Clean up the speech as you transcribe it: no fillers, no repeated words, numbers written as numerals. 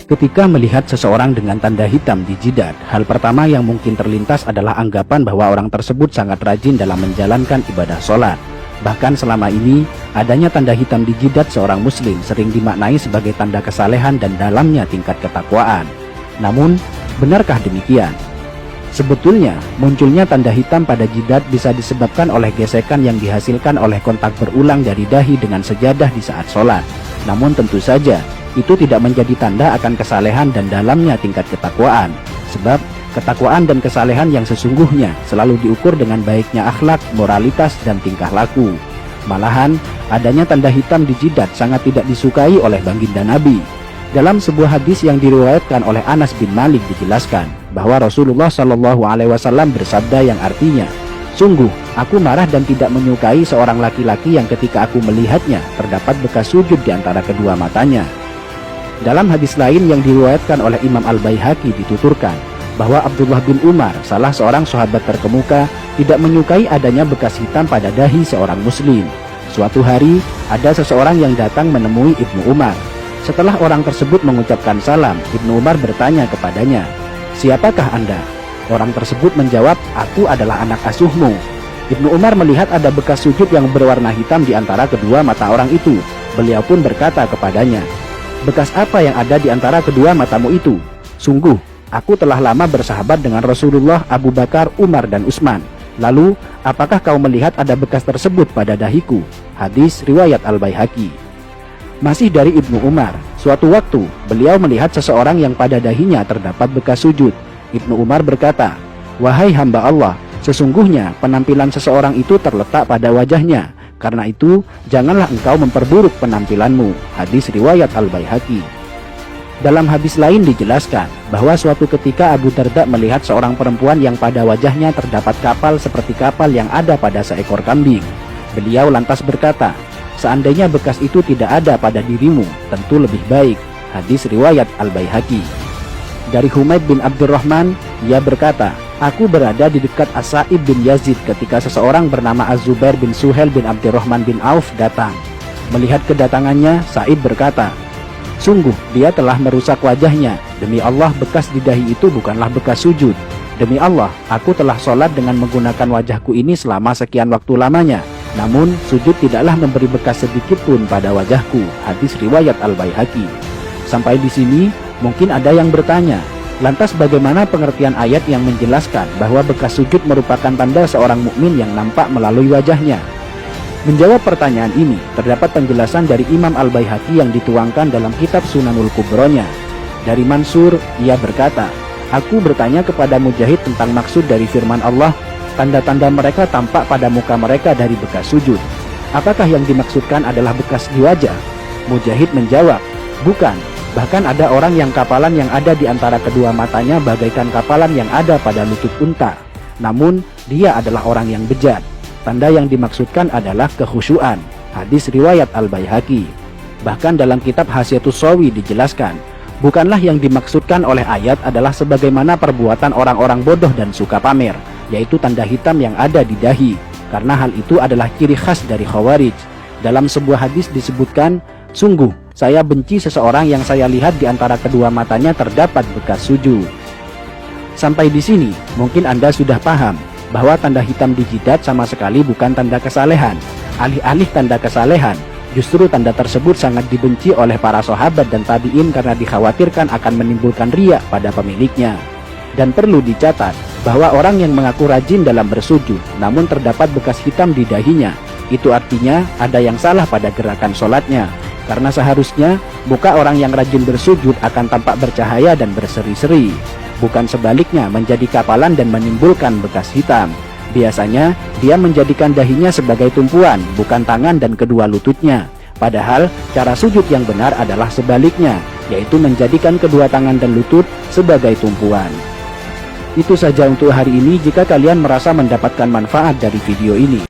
Ketika melihat seseorang dengan tanda hitam di jidat, hal pertama yang mungkin terlintas adalah anggapan bahwa orang tersebut sangat rajin dalam menjalankan ibadah sholat. Bahkan selama ini, adanya tanda hitam di jidat seorang muslim sering dimaknai sebagai tanda kesalehan dan dalamnya tingkat ketakwaan. Namun, benarkah demikian? Sebetulnya, munculnya tanda hitam pada jidat bisa disebabkan oleh gesekan yang dihasilkan oleh kontak berulang dari dahi dengan sejadah di saat sholat. Namun tentu saja, itu tidak menjadi tanda akan kesalehan dan dalamnya tingkat ketakwaan. Sebab, ketakwaan dan kesalehan yang sesungguhnya selalu diukur dengan baiknya akhlak, moralitas, dan tingkah laku. Malahan, adanya tanda hitam di jidat sangat tidak disukai oleh baginda Nabi. Dalam sebuah hadis yang diriwayatkan oleh Anas bin Malik dijelaskan bahwa Rasulullah SAW bersabda yang artinya, "Sungguh, aku marah dan tidak menyukai seorang laki-laki yang ketika aku melihatnya terdapat bekas sujud di antara kedua matanya." Dalam hadis lain yang diriwayatkan oleh Imam Al-Baihaqi dituturkan bahwa Abdullah bin Umar, salah seorang sahabat terkemuka, tidak menyukai adanya bekas hitam pada dahi seorang muslim. Suatu hari, ada seseorang yang datang menemui Ibnu Umar. Setelah orang tersebut mengucapkan salam, Ibnu Umar bertanya kepadanya, "Siapakah Anda?" Orang tersebut menjawab, "Aku adalah anak asuhmu." Ibnu Umar melihat ada bekas sujud yang berwarna hitam di antara kedua mata orang itu. Beliau pun berkata kepadanya, "Bekas apa yang ada di antara kedua matamu itu?" "Sungguh, aku telah lama bersahabat dengan Rasulullah, Abu Bakar, Umar, dan Utsman. Lalu, apakah kau melihat ada bekas tersebut pada dahiku?" Hadis riwayat Al-Baihaqi. Masih dari Ibnu Umar, suatu waktu beliau melihat seseorang yang pada dahinya terdapat bekas sujud. Ibnu Umar berkata, "Wahai hamba Allah, sesungguhnya penampilan seseorang itu terletak pada wajahnya. Karena itu, janganlah engkau memperburuk penampilanmu." Hadis riwayat Al-Baihaqi. Dalam hadis lain dijelaskan bahwa suatu ketika Abu Darda melihat seorang perempuan yang pada wajahnya terdapat kapal seperti kapal yang ada pada seekor kambing. Beliau lantas berkata, "Seandainya bekas itu tidak ada pada dirimu, tentu lebih baik." Hadis riwayat Al-Baihaqi. Dari Humaid bin Abdurrahman, ia berkata, "Aku berada di dekat As-Sa'ib bin Yazid ketika seseorang bernama Az-Zubair bin Suhail bin Abdurrahman bin Auf datang. Melihat kedatangannya, Sa'ib berkata, 'Sungguh dia telah merusak wajahnya. Demi Allah, bekas di dahi itu bukanlah bekas sujud. Demi Allah, aku telah sholat dengan menggunakan wajahku ini selama sekian waktu lamanya. Namun, sujud tidaklah memberi bekas sedikit pun pada wajahku." Hadis riwayat Al-Baihaqi. Sampai di sini, mungkin ada yang bertanya, lantas bagaimana pengertian ayat yang menjelaskan bahwa bekas sujud merupakan tanda seorang mukmin yang nampak melalui wajahnya? Menjawab pertanyaan ini, terdapat penjelasan dari Imam Al-Baihaqi yang dituangkan dalam kitab Sunanul Kubronya. Dari Mansur, ia berkata, "Aku bertanya kepada Mujahid tentang maksud dari firman Allah, tanda-tanda mereka tampak pada muka mereka dari bekas sujud. Apakah yang dimaksudkan adalah bekas di wajah?" Mujahid menjawab, "Bukan. Bahkan ada orang yang kapalan yang ada di antara kedua matanya bagaikan kapalan yang ada pada lutut unta. Namun, dia adalah orang yang bejat. Tanda yang dimaksudkan adalah kekhusyuan." Hadis riwayat Al-Baihaqi. Bahkan dalam kitab Hasyatus Shawi dijelaskan, bukanlah yang dimaksudkan oleh ayat adalah sebagaimana perbuatan orang-orang bodoh dan suka pamer, yaitu tanda hitam yang ada di dahi, karena hal itu adalah ciri khas dari Khawarij. Dalam sebuah hadis disebutkan, "Sungguh, saya benci seseorang yang saya lihat di antara kedua matanya terdapat bekas sujud." Sampai di sini, mungkin Anda sudah paham bahwa tanda hitam di jidat sama sekali bukan tanda kesalehan. Alih-alih tanda kesalehan, justru tanda tersebut sangat dibenci oleh para sahabat dan tabi'in karena dikhawatirkan akan menimbulkan riya pada pemiliknya. Dan perlu dicatat bahwa orang yang mengaku rajin dalam bersujud namun terdapat bekas hitam di dahinya, itu artinya ada yang salah pada gerakan sholatnya. Karena seharusnya muka orang yang rajin bersujud akan tampak bercahaya dan berseri-seri, bukan sebaliknya menjadi kapalan dan menimbulkan bekas hitam. Biasanya dia menjadikan dahinya sebagai tumpuan, bukan tangan dan kedua lututnya. Padahal cara sujud yang benar adalah sebaliknya, yaitu menjadikan kedua tangan dan lutut sebagai tumpuan. Itu saja untuk hari ini. Jika kalian merasa mendapatkan manfaat dari video ini,